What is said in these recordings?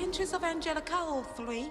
Adventures of Angelica, all three.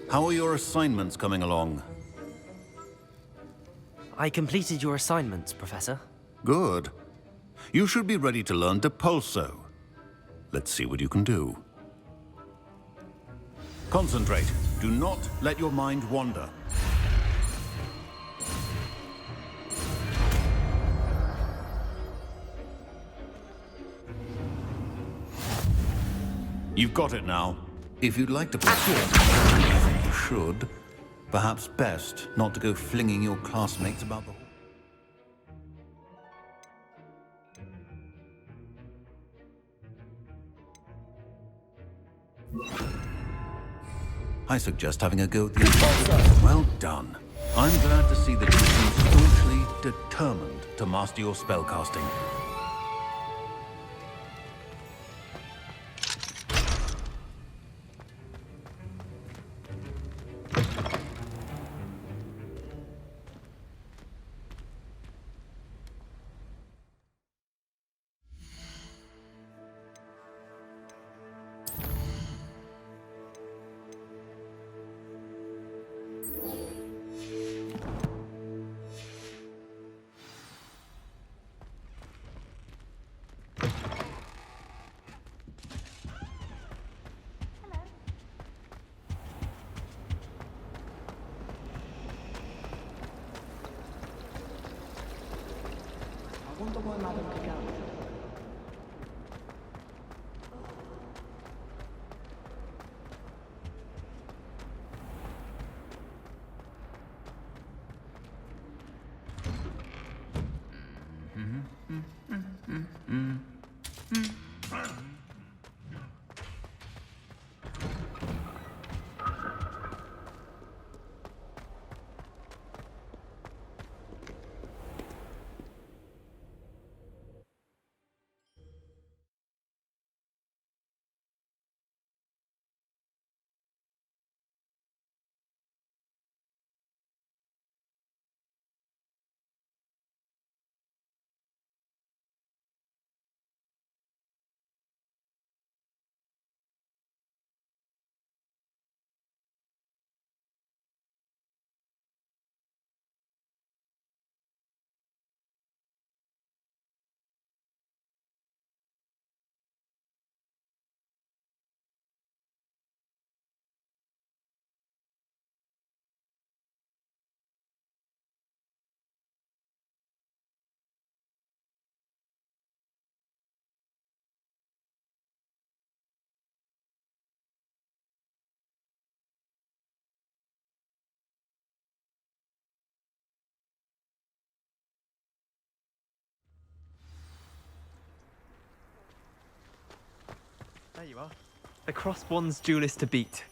How are your assignments coming along? I completed your assignments, Professor. Good. You should be ready to learn Depulso. Let's see what you can do. Concentrate. Do not let your mind wander. You've got it now. If you'd like to perform, you should. Perhaps best not to go flinging your classmates about the hall. I suggest having a go at the... Well done. I'm glad to see that you seem staunchly determined to master your spellcasting. I wonder why Madame could go. you are. The cross-wands duelist to beat.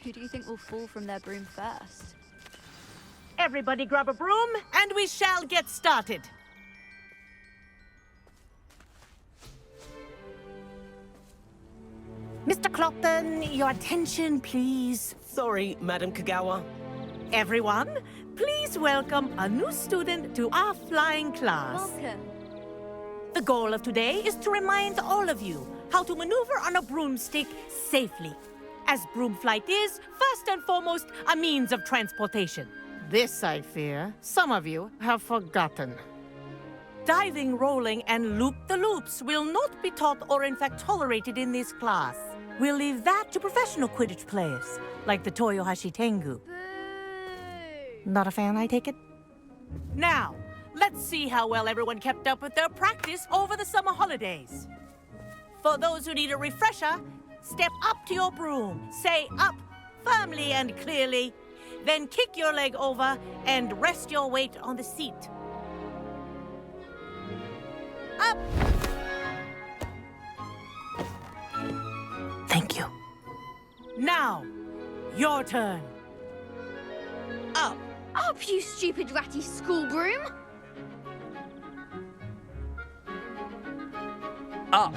Who do you think will fall from their broom first? Everybody grab a broom, and we shall get started. Mr. Clopton, your attention, please. Sorry, Madam Kagawa. Everyone, please welcome a new student to our flying class. Welcome. The goal of today is to remind all of you how to maneuver on a broomstick safely, as broom flight is, first and foremost, a means of transportation. This, I fear, some of you have forgotten. Diving, rolling, and loop-the-loops will not be taught or in fact tolerated in this class. We'll leave that to professional Quidditch players, like the Toyohashi Tengu. Boo! Not a fan, I take it? Now, let's see how well everyone kept up with their practice over the summer holidays. For those who need a refresher, step up to your broom, say up firmly and clearly, then kick your leg over and rest your weight on the seat. Up! Thank you. Now, your turn. Up, you stupid ratty school broom! Up.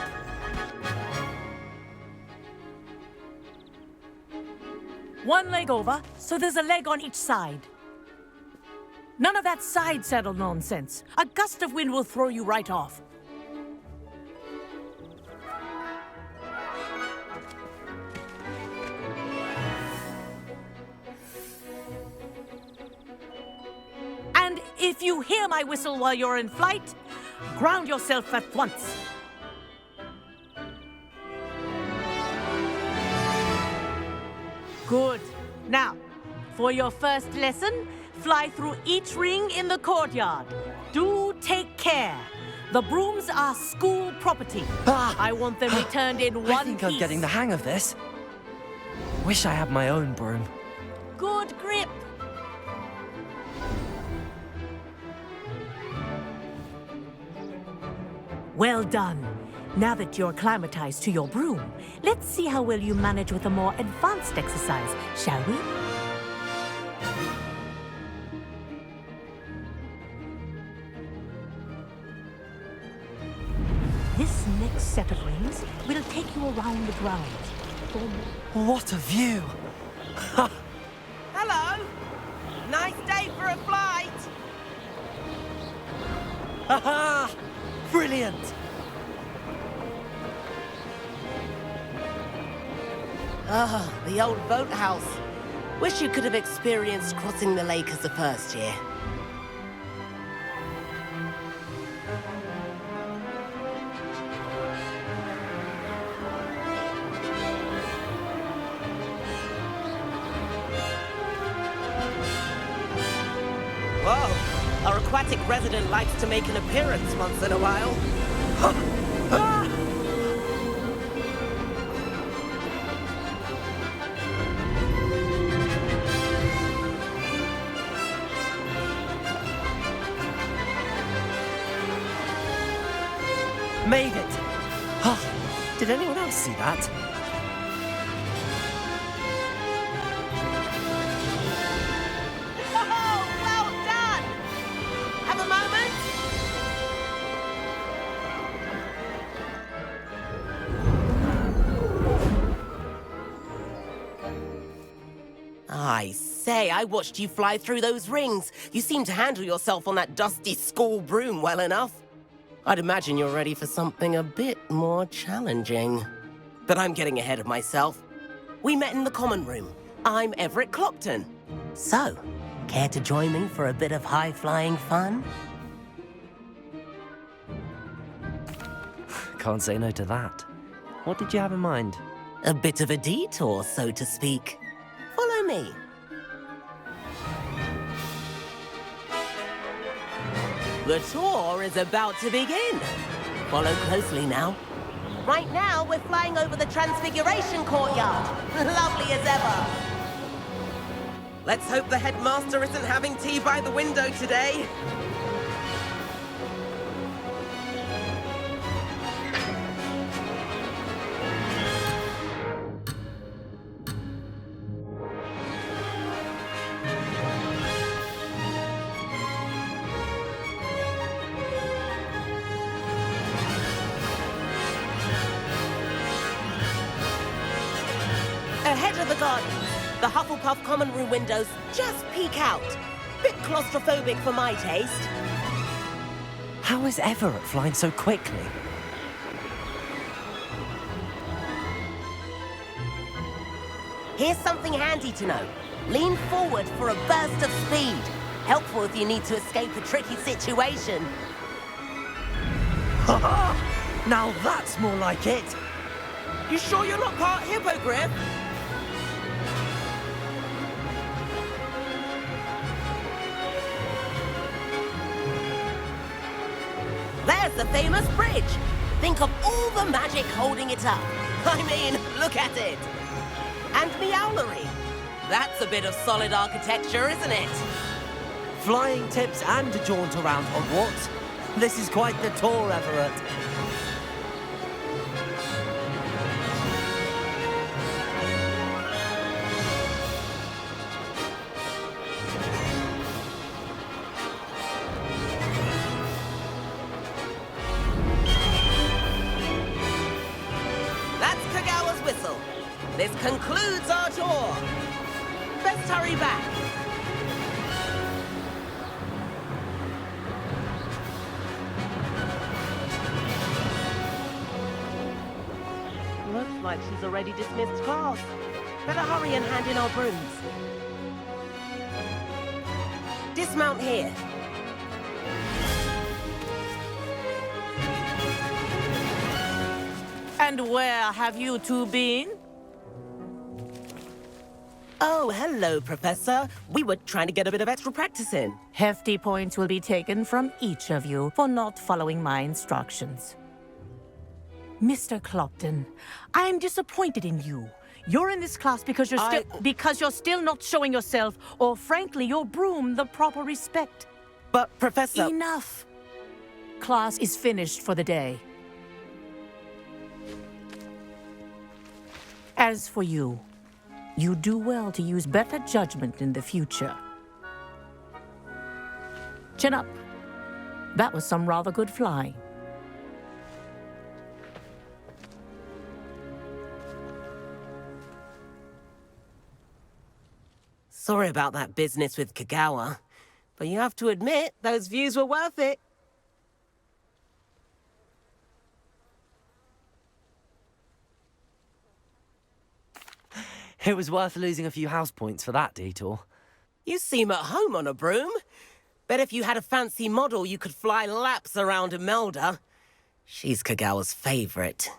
One leg over, so there's a leg on each side. None of that side saddle nonsense. A gust of wind will throw you right off. And if you hear my whistle while you're in flight, ground yourself at once. Good. Now, for your first lesson, fly through each ring in the courtyard. Do take care. The brooms are school property. I want them returned in one piece. I think I'm getting the hang of this. Wish I had my own broom. Good grip. Well done. Now that you're acclimatized to your broom, let's see how well you manage with a more advanced exercise, shall we? This next set of rings will take you around the grounds. What a view! Hello. Nice day for a flight. Haha! Brilliant! Ah, the old boathouse. Wish you could have experienced crossing the lake as the first year. Whoa, our aquatic resident likes to make an appearance once in a while. Made it! Oh, did anyone else see that? Oh, well done! Have a moment? I say, I watched you fly through those rings. You seem to handle yourself on that dusty school broom well enough. I'd imagine you're ready for something a bit more challenging. But I'm getting ahead of myself. We met in the common room. I'm Everett Clopton. So, care to join me for a bit of high-flying fun? Can't say no to that. What did you have in mind? A bit of a detour, so to speak. Follow me. The tour is about to begin. Follow closely now. Right now, we're flying over the Transfiguration Courtyard. Lovely as ever. Let's hope the headmaster isn't having tea by the window today. Ahead of the gardens, the Hufflepuff common room windows just peek out. Bit claustrophobic for my taste. How is Everett flying so quickly? Here's something handy to know. Lean forward for a burst of speed. Helpful if you need to escape a tricky situation. Now that's more like it! You sure you're not part hippogriff? There's the famous bridge. Think of all the magic holding it up. I mean, look at it. And Meowlery. That's a bit of solid architecture, isn't it? Flying tips and a jaunt around Hogwarts. This is quite the tour, Everett. This concludes our tour. Best hurry back. Looks like she's already dismissed class. Better hurry and hand in our brooms. Dismount here. And where have you two been? Oh, hello, Professor. We were trying to get a bit of extra practice in. Hefty points will be taken from each of you for not following my instructions. Mr. Clopton, I am disappointed in you. You're in this class because you're still not showing yourself, or frankly, your broom, the proper respect. But, Professor... Enough! Class is finished for the day. As for you, you do well to use better judgment in the future. Chin up. That was some rather good flying. Sorry about that business with Kagawa, but you have to admit, those views were worth it. It was worth losing a few house points for that detour. You seem at home on a broom. Bet if you had a fancy model, you could fly laps around Imelda. She's Kagawa's favorite.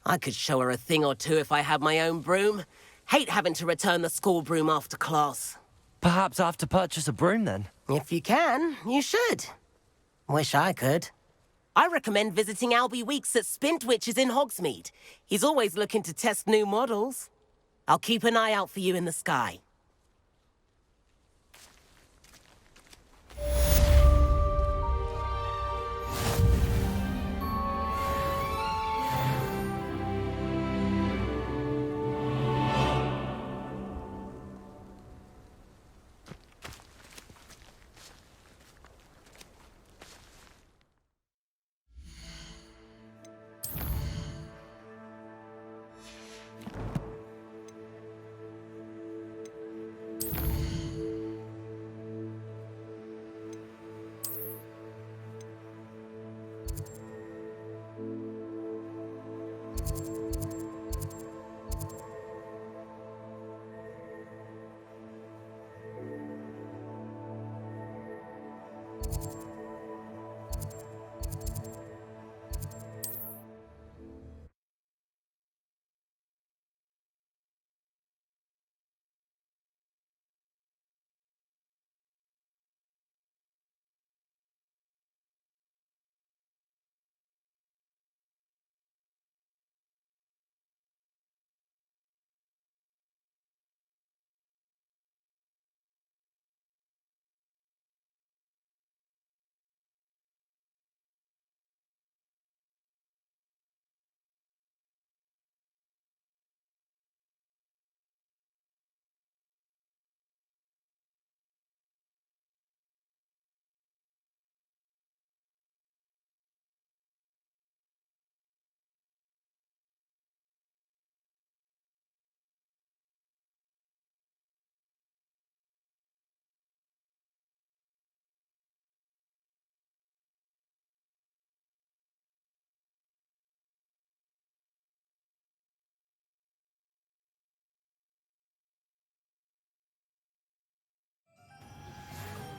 I could show her a thing or two if I had my own broom. Hate having to return the school broom after class. Perhaps I have to purchase a broom then. If you can, you should. Wish I could. I recommend visiting Albie Weeks at Spintwitches in Hogsmeade. He's always looking to test new models. I'll keep an eye out for you in the sky.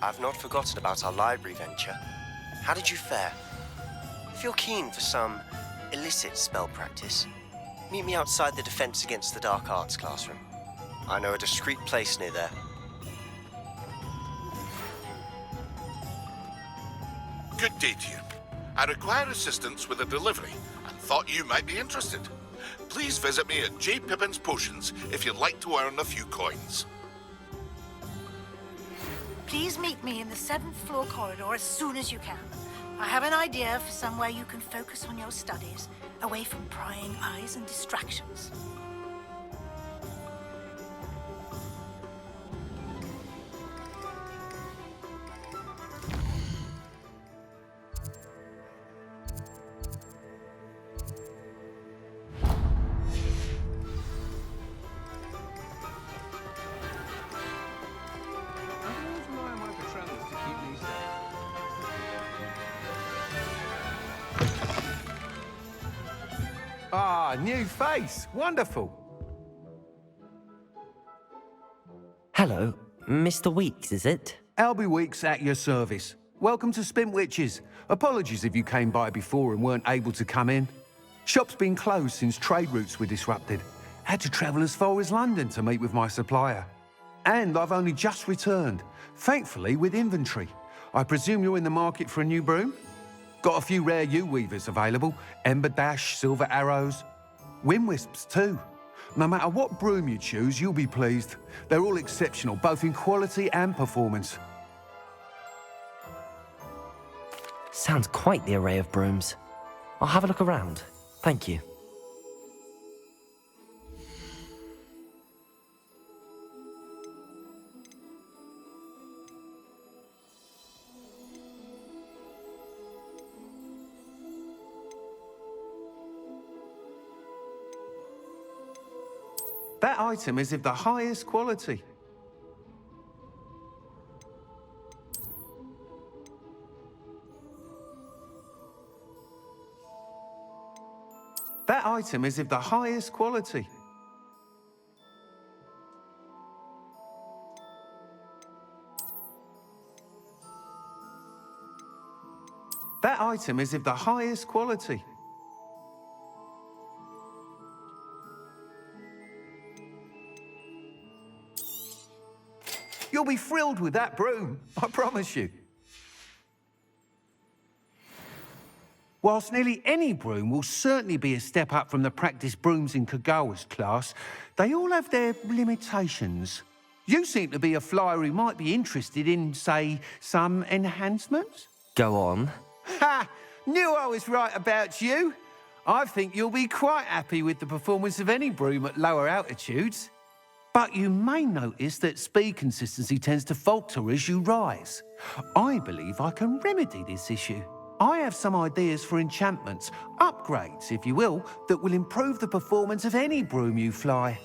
I've not forgotten about our library venture. How did you fare? If you're keen for some illicit spell practice, meet me outside the Defense Against the Dark Arts classroom. I know a discreet place near there. Good day to you. I require assistance with a delivery and thought you might be interested. Please visit me at J. Pippin's Potions if you'd like to earn a few coins. Please meet me in the 7th floor corridor as soon as you can. I have an idea for somewhere you can focus on your studies, away from prying eyes and distractions. Ah, new face. Wonderful. Hello, Mr. Weeks, is it? Albie Weeks at your service. Welcome to Spintwitches. Apologies if you came by before and weren't able to come in. Shop's been closed since trade routes were disrupted. Had to travel as far as London to meet with my supplier. And I've only just returned, thankfully with inventory. I presume you're in the market for a new broom? Got a few rare yew-weavers available. Ember Dash, Silver Arrows. Wind Wisps too. No matter what broom you choose, you'll be pleased. They're all exceptional, both in quality and performance. Sounds quite the array of brooms. I'll have a look around. Thank you. That item is of the highest quality. That item is of the highest quality. That item is of the highest quality. You'll be thrilled with that broom, I promise you. Whilst nearly any broom will certainly be a step up from the practice brooms in Kagawa's class, they all have their limitations. You seem to be a flyer who might be interested in, say, some enhancements? Go on. Ha! Knew I was right about you. I think you'll be quite happy with the performance of any broom at lower altitudes. But you may notice that speed consistency tends to falter as you rise. I believe I can remedy this issue. I have some ideas for enchantments, upgrades, if you will, that will improve the performance of any broom you fly.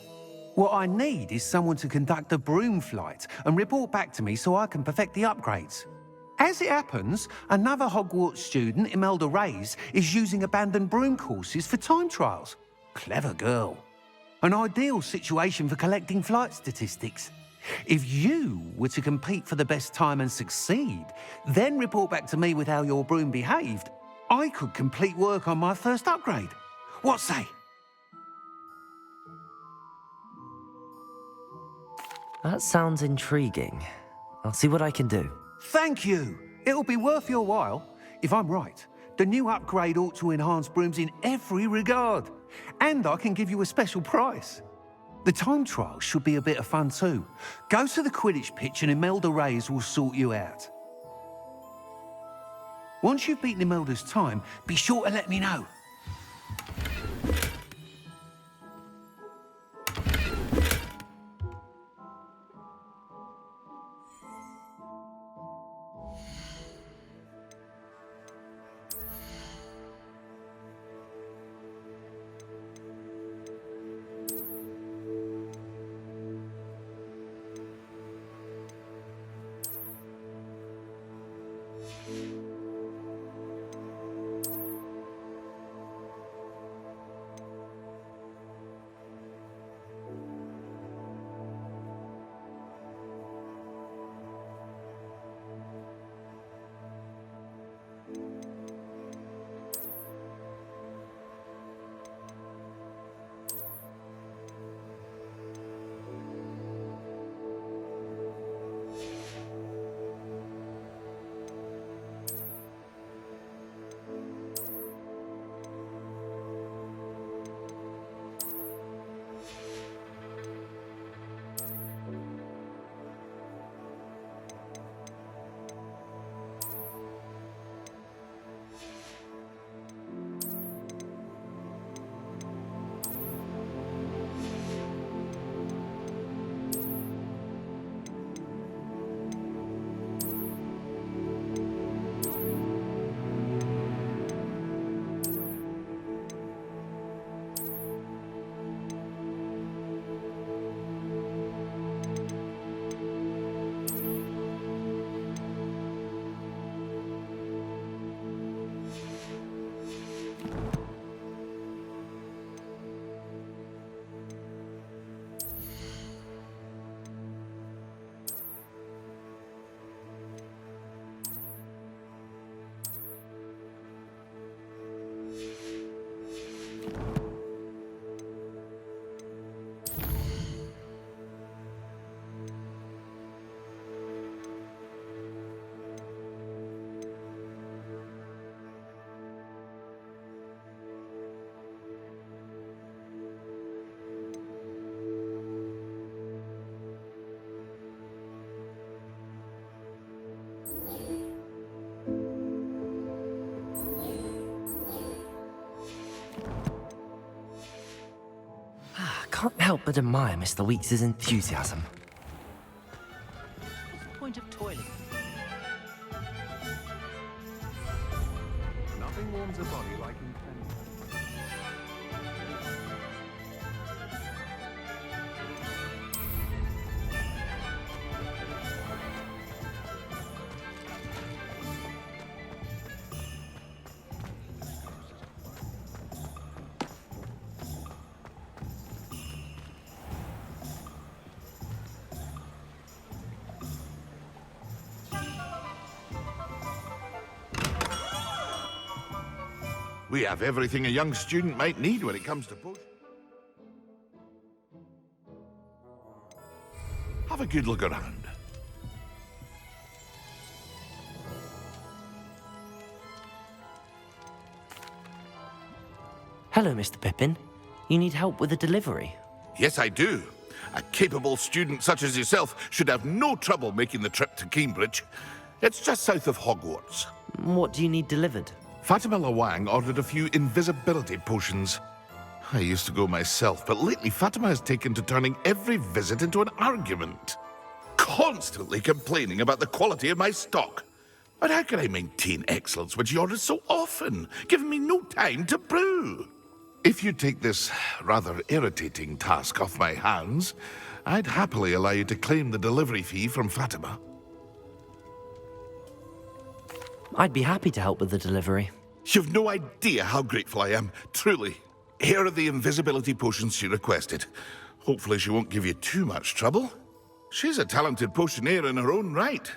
What I need is someone to conduct a broom flight and report back to me so I can perfect the upgrades. As it happens, another Hogwarts student, Imelda Reyes, is using abandoned broom courses for time trials. Clever girl. An ideal situation for collecting flight statistics. If you were to compete for the best time and succeed, then report back to me with how your broom behaved, I could complete work on my first upgrade. What say? That sounds intriguing. I'll see what I can do. Thank you. It'll be worth your while. If I'm right, the new upgrade ought to enhance brooms in every regard. And I can give you a special price. The time trial should be a bit of fun too. Go to the Quidditch pitch and Imelda Reyes will sort you out. Once you've beaten Imelda's time, be sure to let me know. can't help but admire Mr. Weeks' enthusiasm. What's the point of toiling? Nothing warms a body like intended. We have everything a young student might need when it comes to potions. Have a good look around. Hello, Mr. Pippin. You need help with a delivery? Yes, I do. A capable student such as yourself should have no trouble making the trip to Cambridge. It's just south of Hogwarts. What do you need delivered? Fatima Lawang ordered a few invisibility potions. I used to go myself, but lately Fatima has taken to turning every visit into an argument. Constantly complaining about the quality of my stock. But how can I maintain excellence when she orders so often, giving me no time to brew? If you take this rather irritating task off my hands, I'd happily allow you to claim the delivery fee from Fatima. I'd be happy to help with the delivery. You've no idea how grateful I am, truly. Here are the invisibility potions she requested. Hopefully she won't give you too much trouble. She's a talented potioneer in her own right.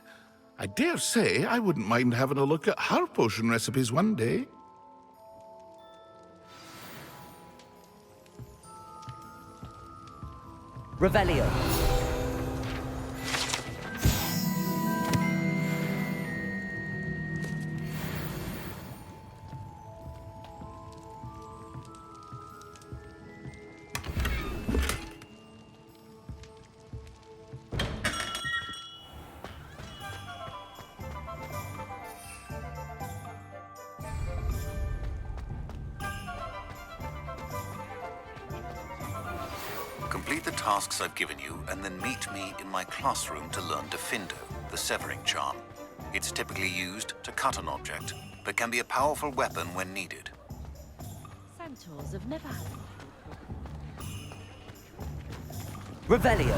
I dare say I wouldn't mind having a look at her potion recipes one day. Revelio. Complete the tasks I've given you, and then meet me in my classroom to learn Defindo, the severing charm. It's typically used to cut an object, but can be a powerful weapon when needed. Centaurs have never had. Revelio.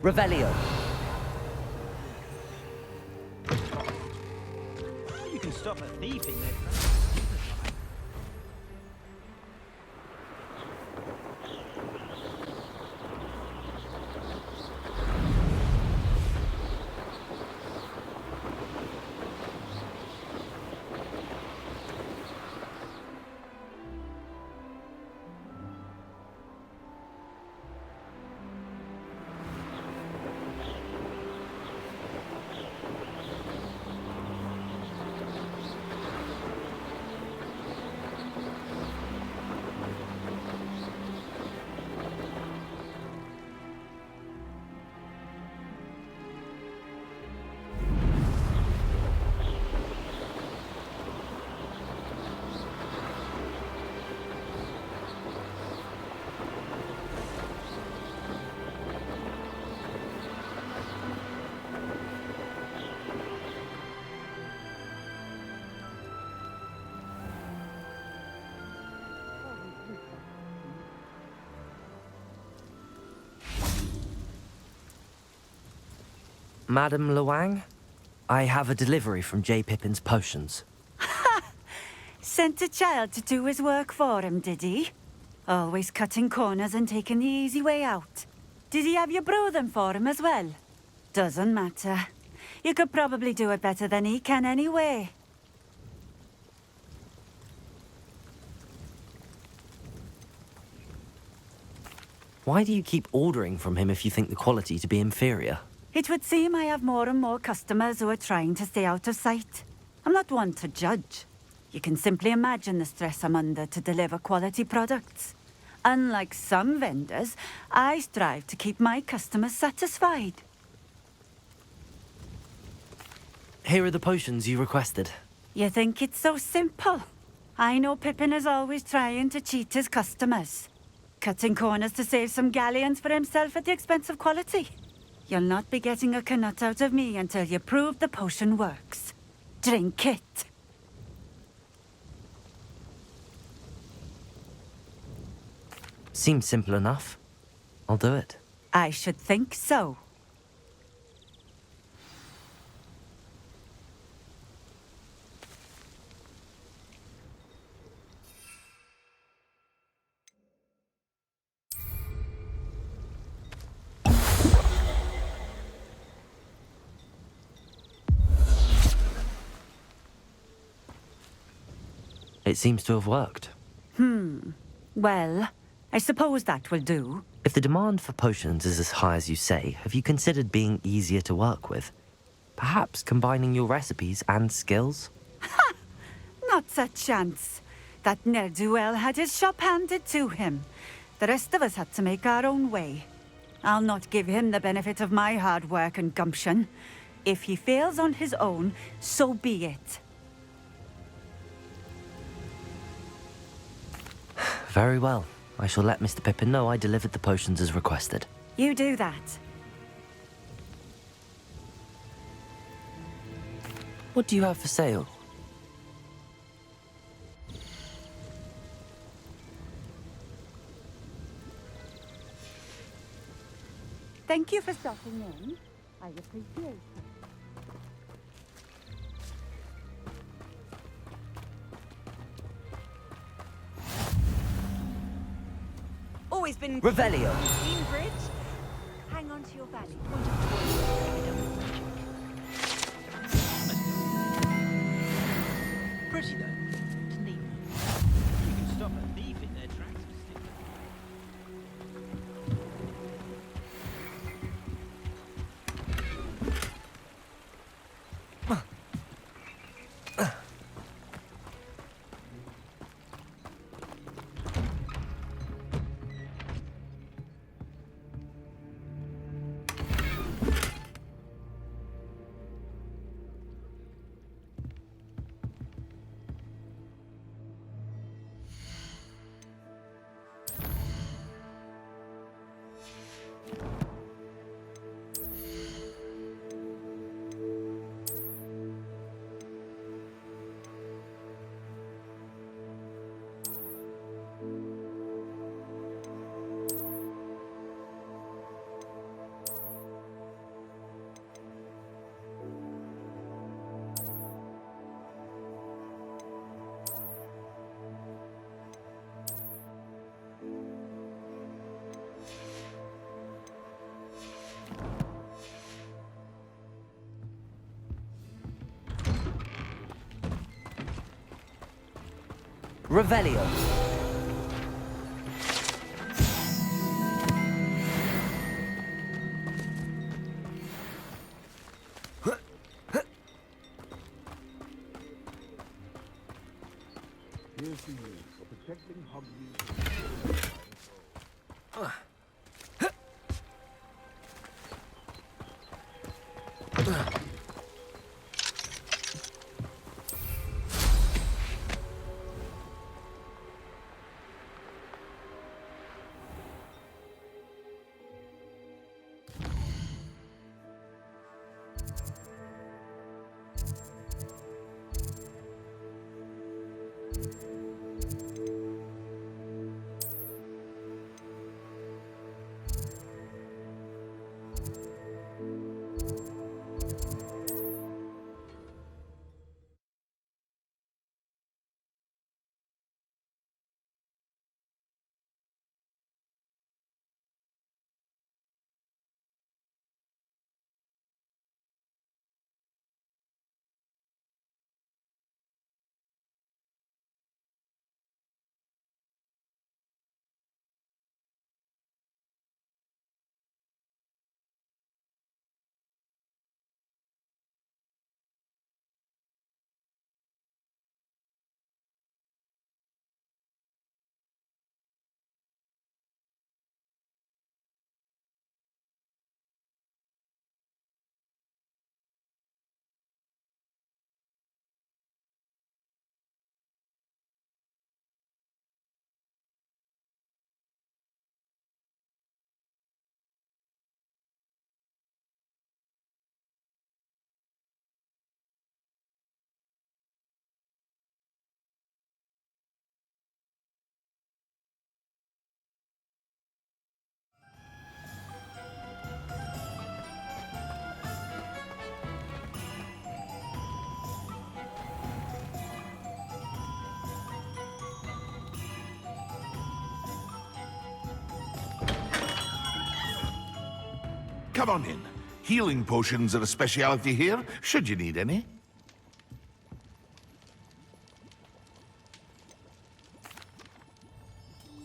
Revelio. You can stop a thief in there. Madam Luang, I have a delivery from J. Pippin's potions. Sent a child to do his work for him, did he? Always cutting corners and taking the easy way out. Did he have you brew them for him as well? Doesn't matter. You could probably do it better than he can anyway. Why do you keep ordering from him if you think the quality to be inferior? It would seem I have more and more customers who are trying to stay out of sight. I'm not one to judge. You can simply imagine the stress I'm under to deliver quality products. Unlike some vendors, I strive to keep my customers satisfied. Here are the potions you requested. You think it's so simple? I know Pippin is always trying to cheat his customers. Cutting corners to save some galleons for himself at the expense of quality. You'll not be getting a canut out of me until you prove the potion works. Drink it. Seems simple enough. I'll do it. I should think so. It seems to have worked. Well, I suppose that will do. If the demand for potions is as high as you say, have you considered being easier to work with? Perhaps combining your recipes and skills? Not a chance. That ne'er-do-well had his shop handed to him. The rest of us had to make our own way. I'll not give him the benefit of my hard work and gumption. If he fails on his own, so be it. Very well. I shall let Mr. Pippin know I delivered the potions as requested. You do that. What do you have for sale? Thank you for stopping in. I appreciate it. Always been... Revelio. Greenbridge? Hang on to your value. Point of Pretty though. It's neat. You can stop a thief in their tracks. Revelio. Here's the use for protecting Hogwarts. Come on in. Healing potions are a speciality here, should you need any.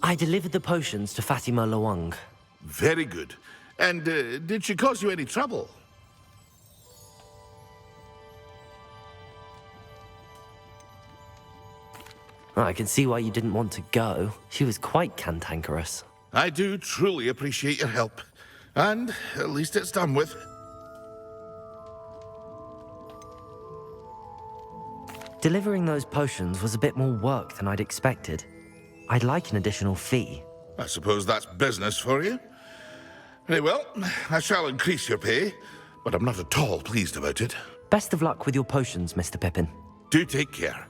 I delivered the potions to Fatima Lawang. Very good. And did she cause you any trouble? I can see why you didn't want to go. She was quite cantankerous. I do truly appreciate your help. And at least it's done with. Delivering those potions was a bit more work than I'd expected. I'd like an additional fee. I suppose that's business for you. Very well, I shall increase your pay, but I'm not at all pleased about it. Best of luck with your potions, Mr. Pippin. Do take care.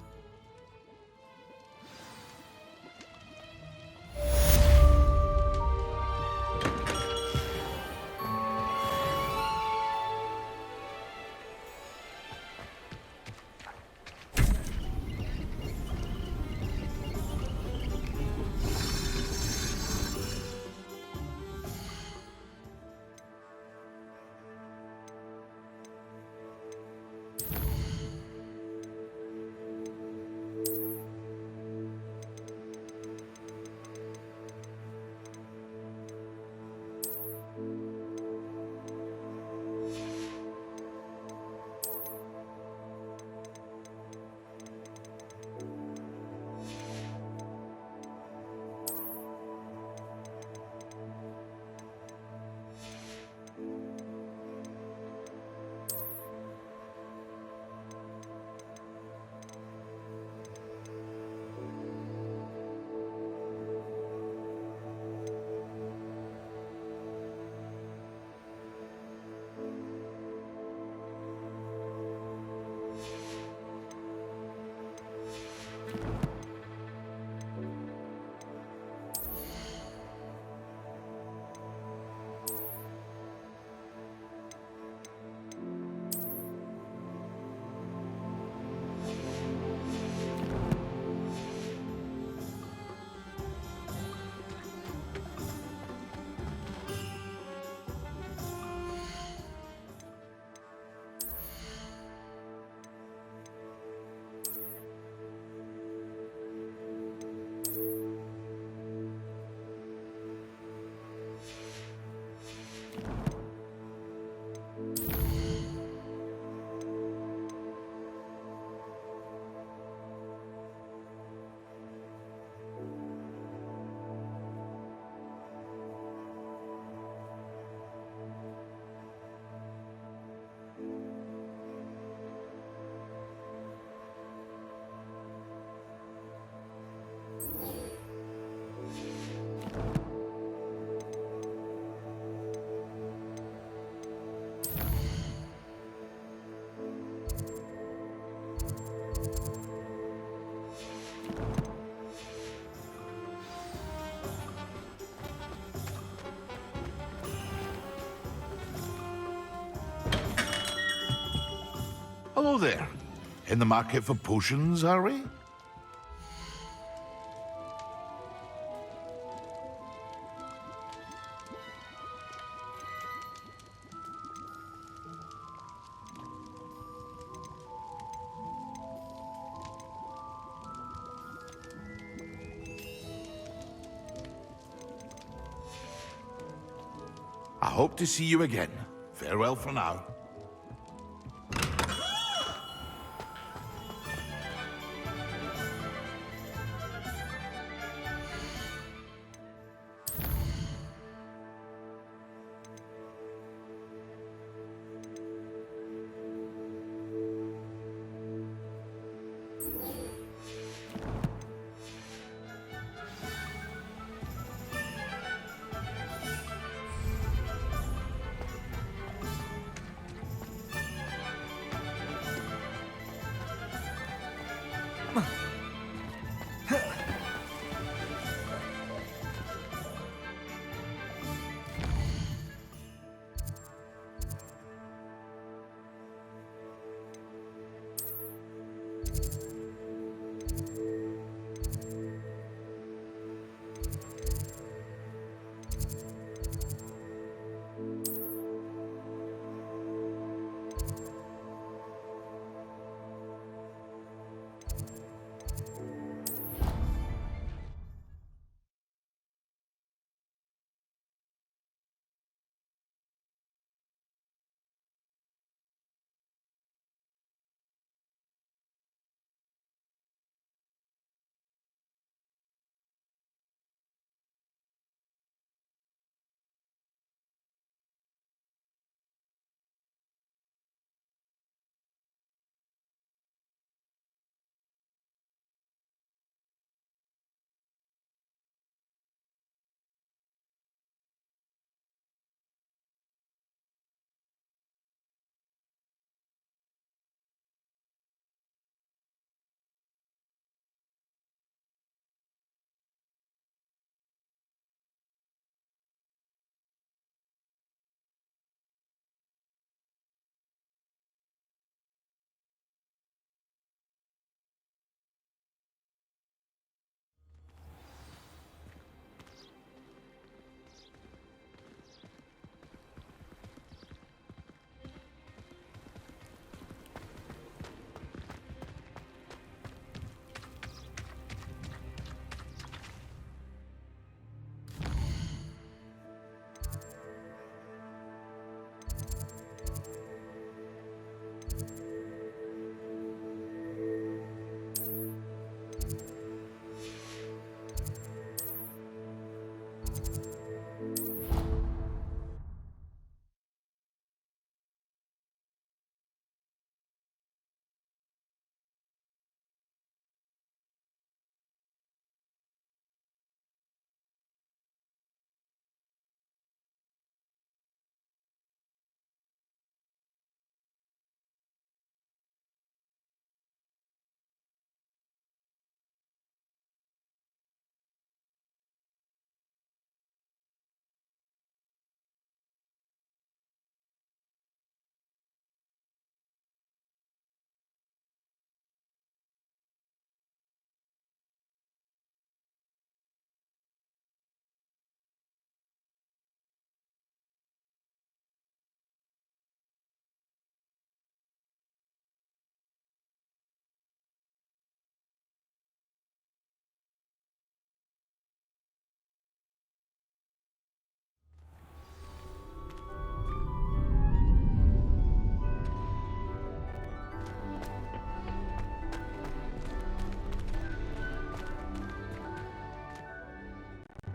Hello there. In the market for potions, are we? I hope to see you again. Farewell for now.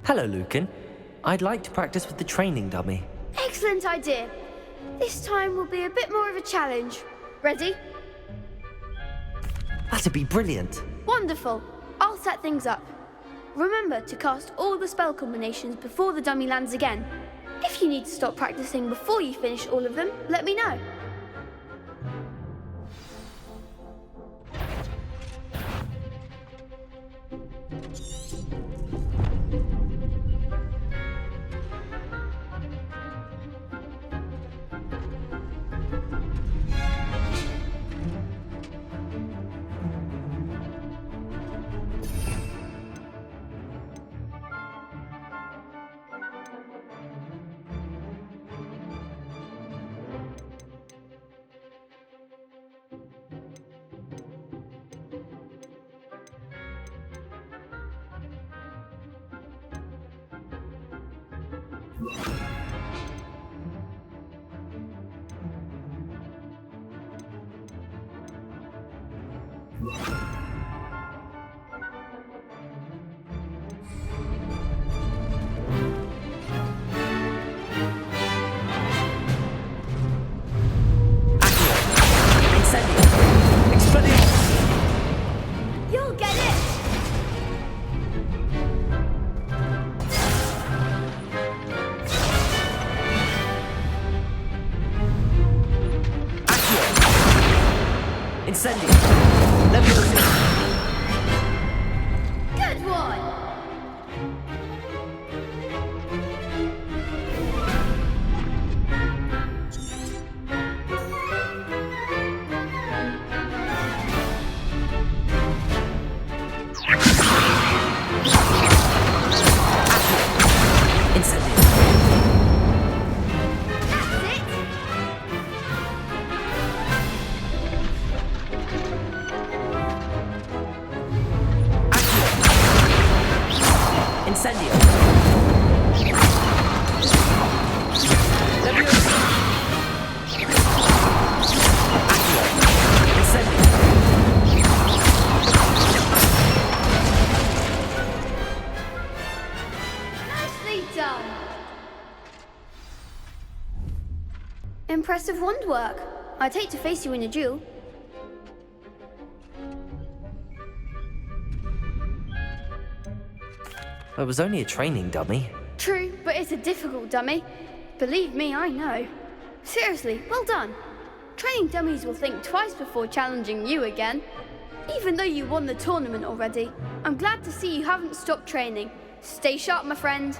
Hello, Lucan. I'd like to practice with the training dummy. Excellent idea. This time will be a bit more of a challenge. Ready? That'd be brilliant. Wonderful. I'll set things up. Remember to cast all the spell combinations before the dummy lands again. If you need to stop practicing before you finish all of them, let me know. You'll get it! Incendio! Leviosa! Good one! Incendio! That's it! Incendio! Leviosa! Incendio! Nicely done! Impressive wand work. I'd hate to face you in a duel. It was only a training dummy. True, but it's a difficult dummy. Believe me, I know. Seriously, well done. Training dummies will think twice before challenging you again. Even though you won the tournament already, I'm glad to see you haven't stopped training. Stay sharp, my friend.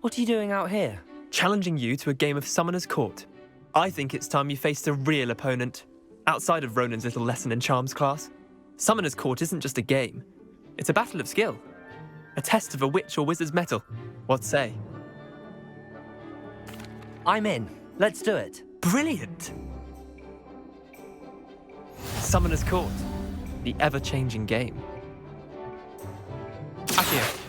What are you doing out here? Challenging you to a game of Summoner's Court. I think it's time you faced a real opponent, outside of Ronan's little lesson in charms class. Summoner's Court isn't just a game. It's a battle of skill. A test of a witch or wizard's mettle. What say? I'm in. Let's do it. Brilliant! Summoner's Court. The ever-changing game. Accio.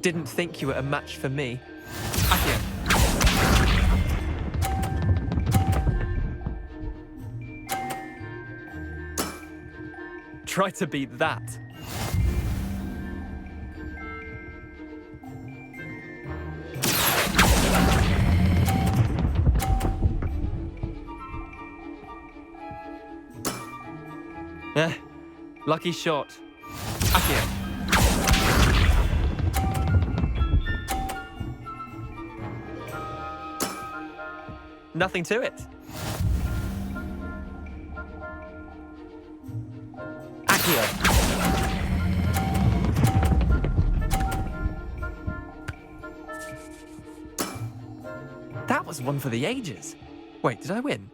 Didn't think you were a match for me. Accio. Try to beat that. Lucky shot. Accio. Nothing to it. Accio. That was one for the ages. Wait, did I win?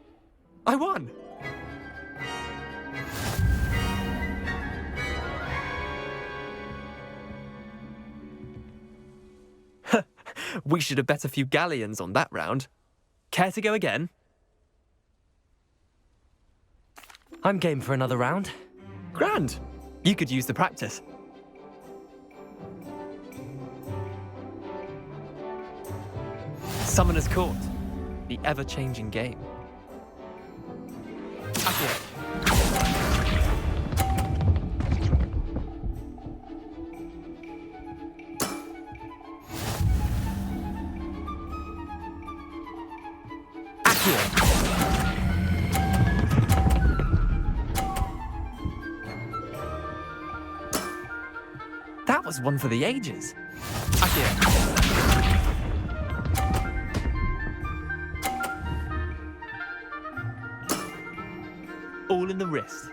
I won! We should have bet a few galleons on that round. Care to go again? I'm game for another round. Grand. You could use the practice. Summoner's Court. The ever-changing game. Accio. That was one for the ages. Accio. All in the wrist.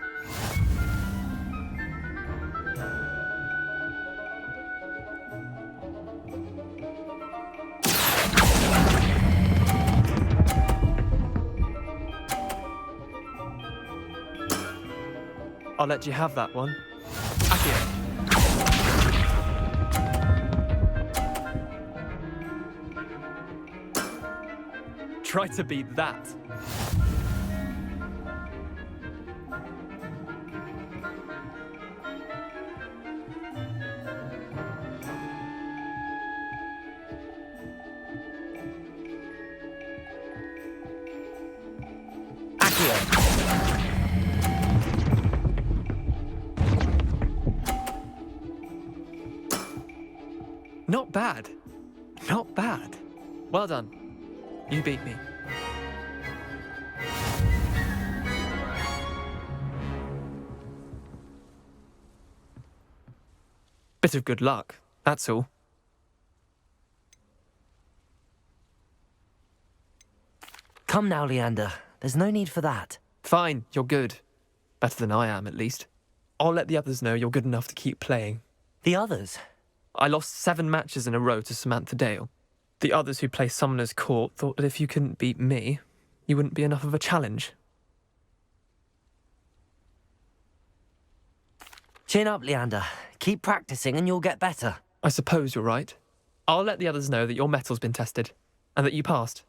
I'll let you have that one. Accio. Try to beat that. Not bad. Not bad. Well done. You beat me. Bit of good luck, that's all. Come now, Leander. There's no need for that. Fine, you're good. Better than I am, at least. I'll let the others know you're good enough to keep playing. The others? I lost 7 matches in a row to Samantha Dale. The others who play Summoner's Court thought that if you couldn't beat me, you wouldn't be enough of a challenge. Chin up, Leander. Keep practicing and you'll get better. I suppose you're right. I'll let the others know that your metal's been tested, and that you passed.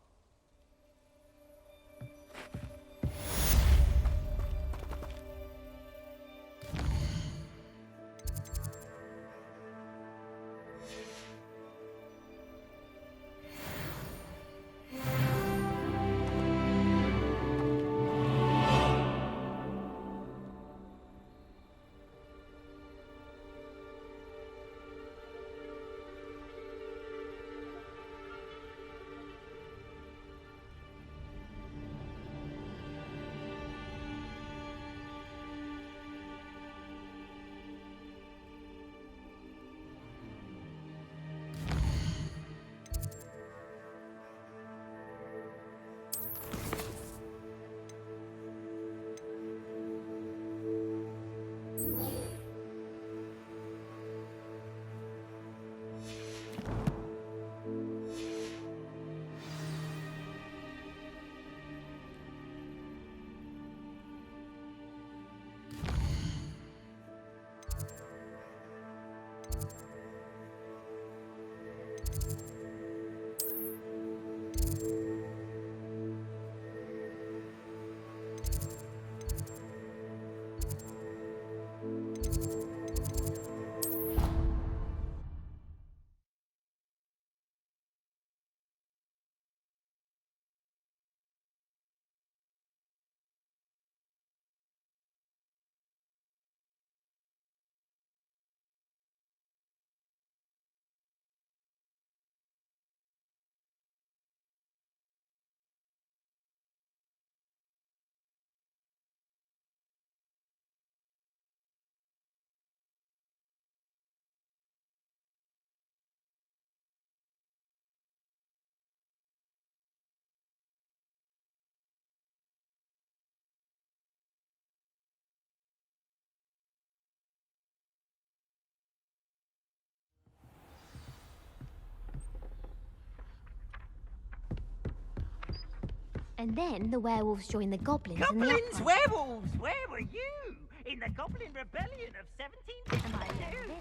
And then the werewolves join the goblins and the Goblins, uprising. werewolves, where were you? In the Goblin Rebellion of 1752?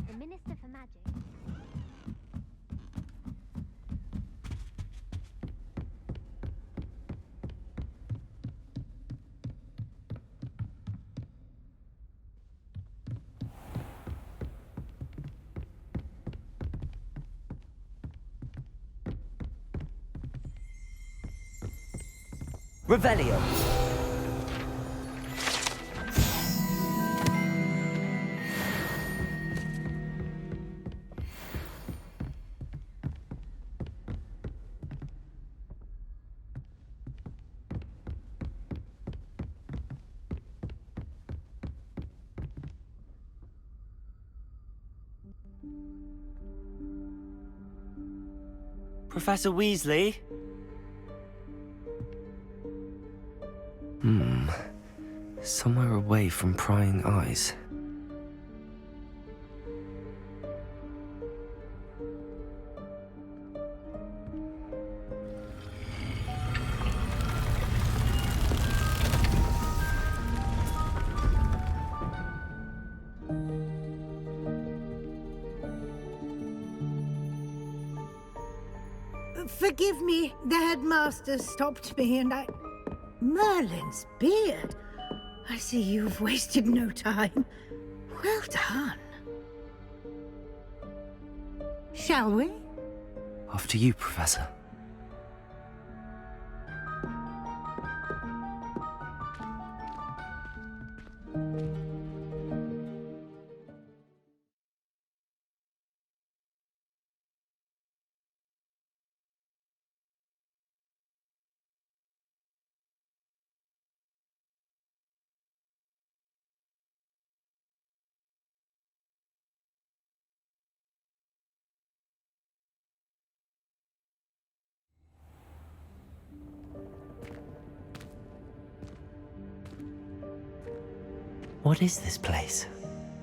The Minister for Magic. Revelio. Professor Weasley? Somewhere away from prying eyes. Forgive me, the headmaster stopped me and I... Merlin's beard. I see you've wasted no time. Well done. Shall we? After you, Professor. What is this place?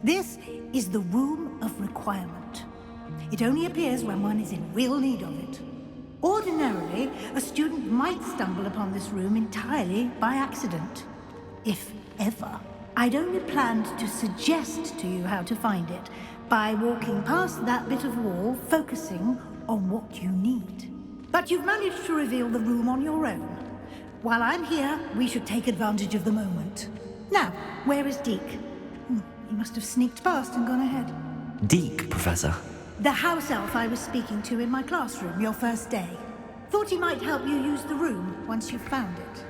This is the Room of Requirement. It only appears when one is in real need of it. Ordinarily, a student might stumble upon this room entirely by accident. If ever. I'd only planned to suggest to you how to find it by walking past that bit of wall, focusing on what you need. But you've managed to reveal the room on your own. While I'm here, we should take advantage of the moment. Now, where is Deke? He must have sneaked past and gone ahead. Deke, Professor. The house elf I was speaking to in my classroom your first day. Thought he might help you use the room once you've found it.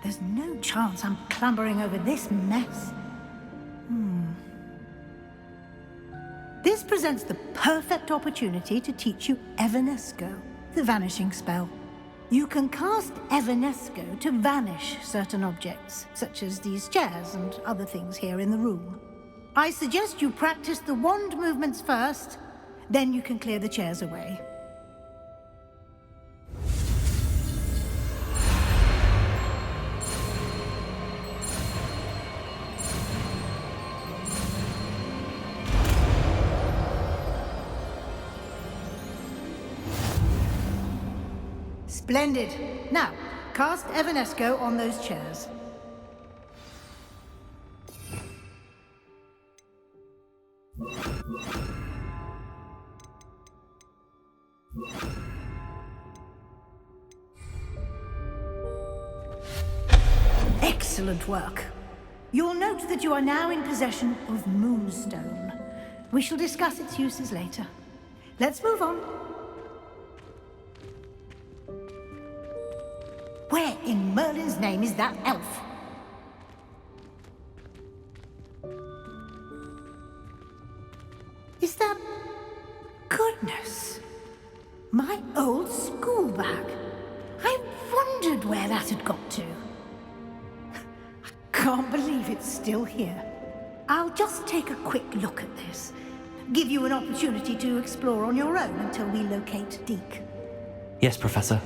There's no chance I'm clambering over this mess. This presents the perfect opportunity to teach you Evanesco, the vanishing spell. You can cast Evanesco to vanish certain objects, such as these chairs and other things here in the room. I suggest you practice the wand movements first, then you can clear the chairs away. Splendid. Now, cast Evanesco on those chairs. Excellent work. You'll note that you are now in possession of Moonstone. We shall discuss its uses later. Let's move on. Where in Merlin's name is that elf? Is that... Goodness! My old school bag. I wondered where that had got to. I can't believe it's still here. I'll just take a quick look at this. Give you an opportunity to explore on your own until we locate Deke. Yes, Professor.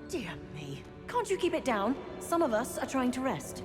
Dear me. Can't you keep it down? Some of us are trying to rest.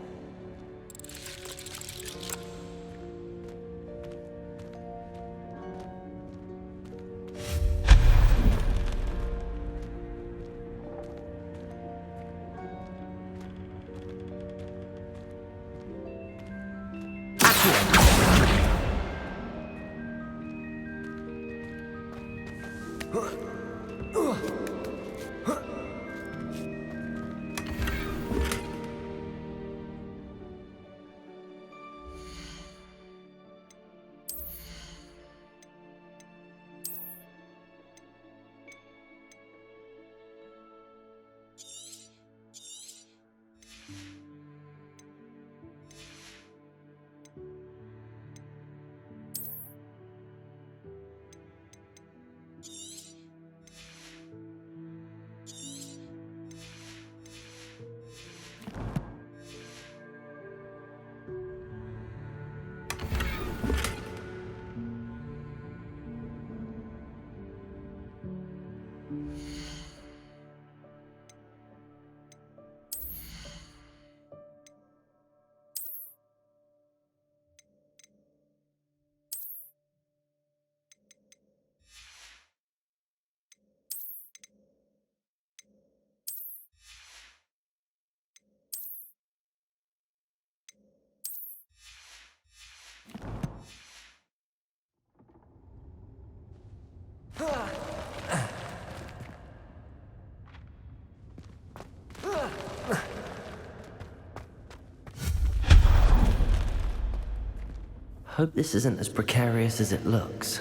Hope this isn't as precarious as it looks.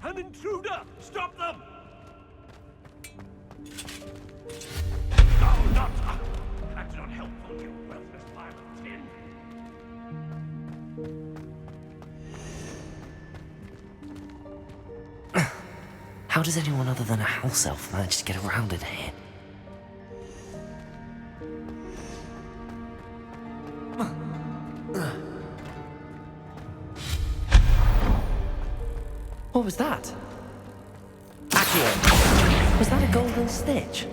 An intruder! Stop them! No, not... That's not helpful, you worthless pile of tin. How does anyone other than a house elf manage to get around in here? What was that? Accio! Was that a golden stitch?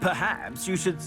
Perhaps you should...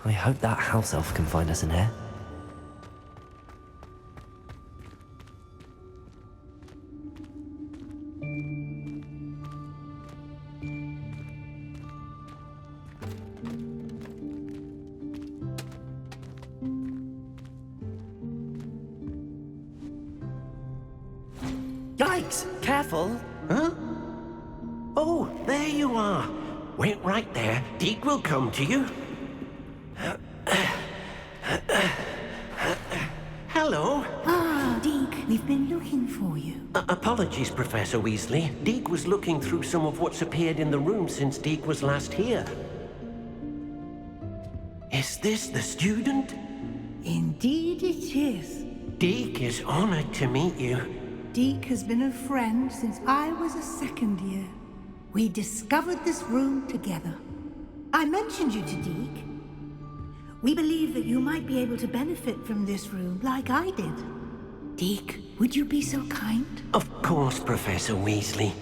I hope that house elf can find us in here. Yikes! Careful! Huh? Oh, there you are. Wait right there. Deke will come to you. Hello. Ah, Deke. We've been looking for you. Apologies, Professor Weasley. Deke was looking through some of what's appeared in the room since Deke was last here. Is this the student? Indeed it is. Deke is honored to meet you. Deke has been a friend since I was a second year. We discovered this room together. I mentioned you to Deke. We believe that you might be able to benefit from this room like I did. Deke, would you be so kind? Of course, Professor Weasley.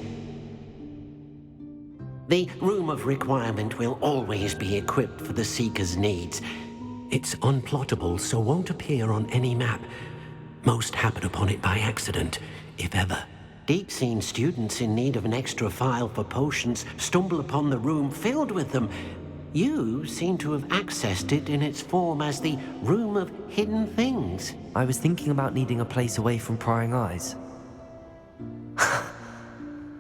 The Room of Requirement will always be equipped for the Seeker's needs. It's unplottable, so won't appear on any map. Most happen upon it by accident, if ever. Deke's seen students in need of an extra file for potions stumble upon the room filled with them. You seem to have accessed it in its form as the Room of Hidden Things. I was thinking about needing a place away from prying eyes.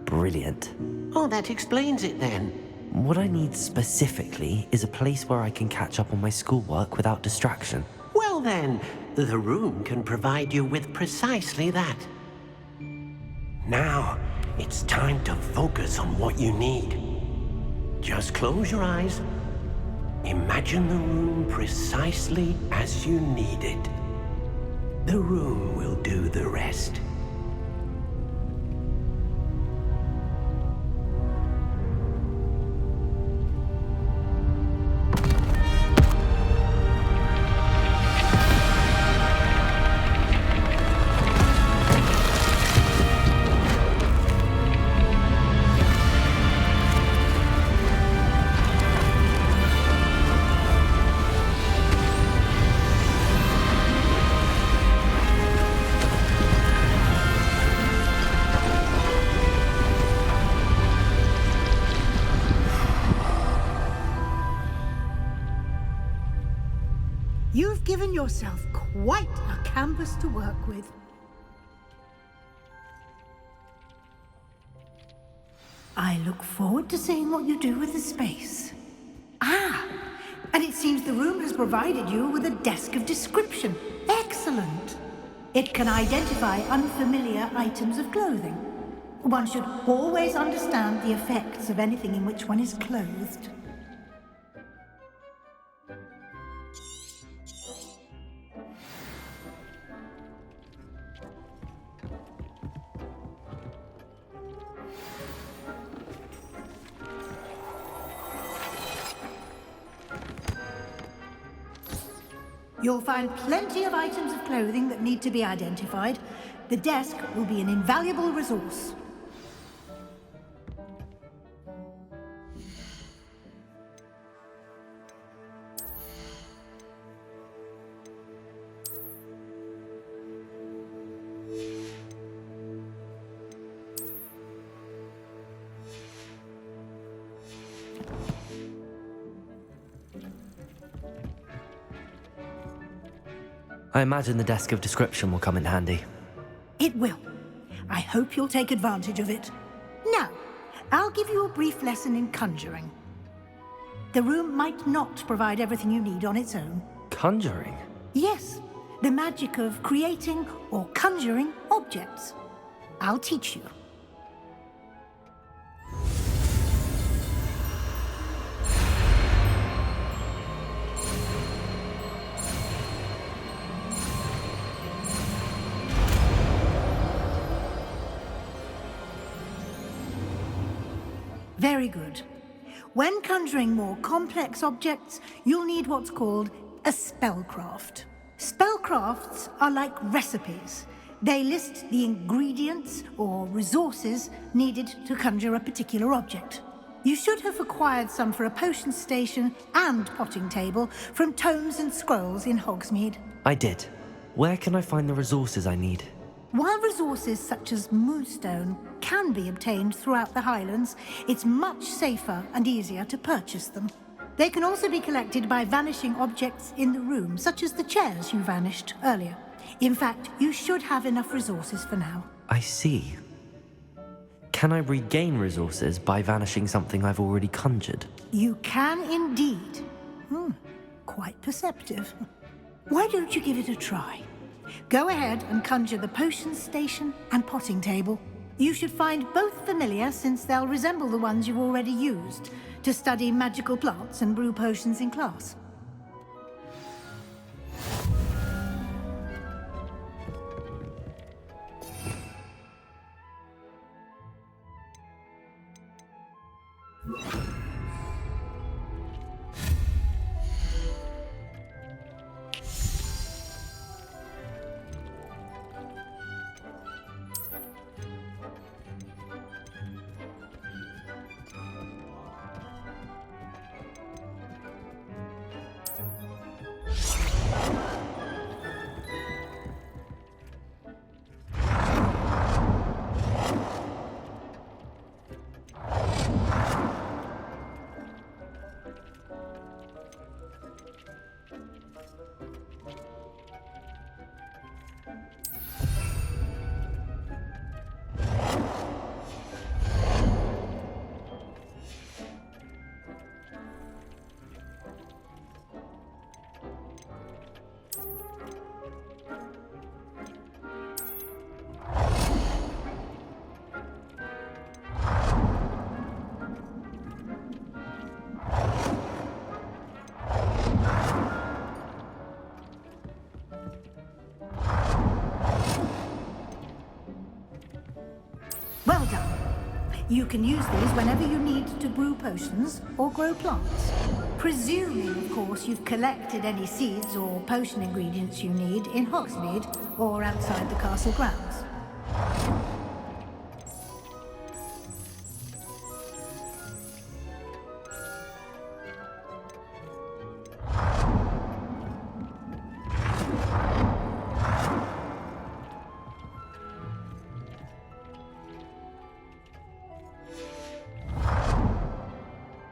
Brilliant. Oh, that explains it then. What I need specifically is a place where I can catch up on my schoolwork without distraction. Well then, the room can provide you with precisely that. Now, it's time to focus on what you need. Just close your eyes. Imagine the room precisely as you need it. The room will do the rest. You've given yourself quite a canvas to work with. I look forward to seeing what you do with the space. Ah, and it seems the room has provided you with a desk of description. Excellent. It can identify unfamiliar items of clothing. One should always understand the effects of anything in which one is clothed. You'll find plenty of items of clothing that need to be identified. The desk will be an invaluable resource. I imagine the desk of description will come in handy. It will. I hope you'll take advantage of it. Now, I'll give you a brief lesson in conjuring. The room might not provide everything you need on its own. Conjuring? Yes, the magic of creating or conjuring objects. I'll teach you. Very good. When conjuring more complex objects, you'll need what's called a spellcraft. Spellcrafts are like recipes. They list the ingredients or resources needed to conjure a particular object. You should have acquired some for a potion station and potting table from tomes and scrolls in Hogsmeade. I did. Where can I find the resources I need? While resources such as moonstone can be obtained throughout the Highlands, it's much safer and easier to purchase them. They can also be collected by vanishing objects in the room, such as the chairs you vanished earlier. In fact, you should have enough resources for now. I see. Can I regain resources by vanishing something I've already conjured? You can indeed. Quite perceptive. Why don't you give it a try? Go ahead and conjure the potion station and potting table. You should find both familiar since they'll resemble the ones you've already used to study magical plants and brew potions in class. Well done. You can use these whenever you need to brew potions or grow plants. Presuming, of course, you've collected any seeds or potion ingredients you need in Hogsmeade or outside the castle grounds.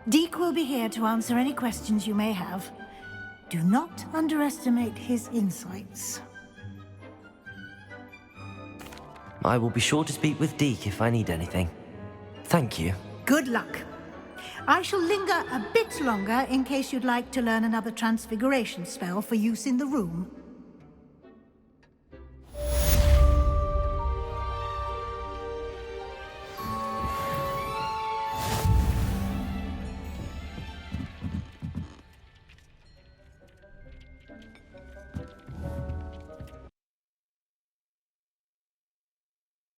Deke will be here to answer any questions you may have. Do not underestimate his insights. I will be sure to speak with Deke if I need anything. Thank you. Good luck. I shall linger a bit longer in case you'd like to learn another transfiguration spell for use in the room.